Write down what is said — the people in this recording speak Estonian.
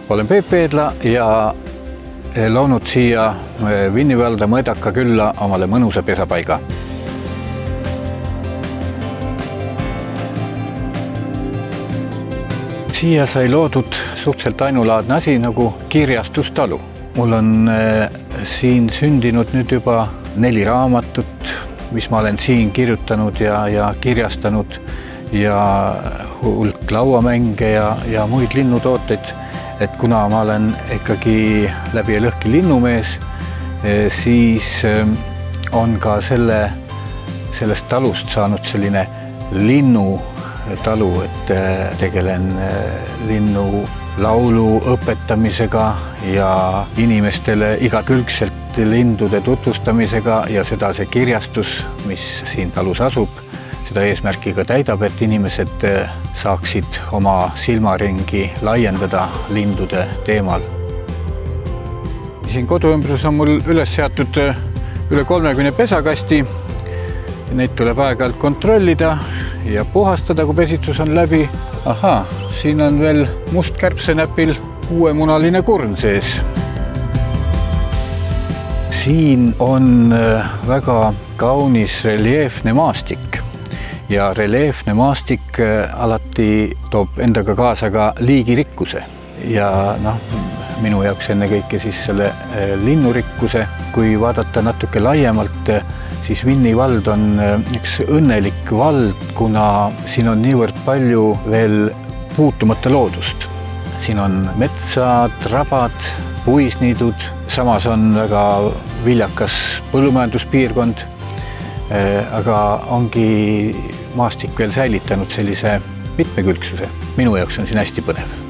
Olen Peep Eedla ja loonud siia Vinni-Valda Mõõdaka külla omale mõnusa pesapaiga. Siia sai loodud suhteliselt ainulaadne asi nagu kirjastustalu. Mul on siin sündinud nüüd juba 4 raamatut, mis ma olen siin kirjutanud ja kirjastanud ja hulk lauamänge ja muid linnutooteid. Et kuna ma olen ikkagi läbi ja lõhki linnumees, siis on ka sellest talust saanud selline linnutalu, et tegelen linnu laulu õpetamisega ja inimestele igakülgselt lindude tutvustamisega ja seda see kirjastus, mis siin talus asub, seda eesmärkiga täidab, et inimesed saaksid oma silmaringi laiendada lindude teemal. Siin koduümbrus on mul üles seatud üle 30 pesakasti. Neid tuleb aeg-ajalt kontrollida ja puhastada, kui pesitsus on läbi. Ahaa, siin on veel mustkärbsenäpil uuemunaline kurn sees. Siin on väga kaunis reljeefne maastik. Ja reljeefne maastik alati toob endaga kaasa ka liigirikkuse. Ja minu jaoks ennekõike siis selle linnurikkuse. Kui vaadata natuke laiemalt, siis Vinni-Vald on üks õnnelik vald, kuna siin on niivõrd palju veel puutumata loodust. Siin on metsad, rabad, puisniidud, samas on väga viljakas põllumajanduspiirkond, aga ongi maastik veel säilitanud sellise mitmekülgsuse. Minu jaoks on siin hästi põnev.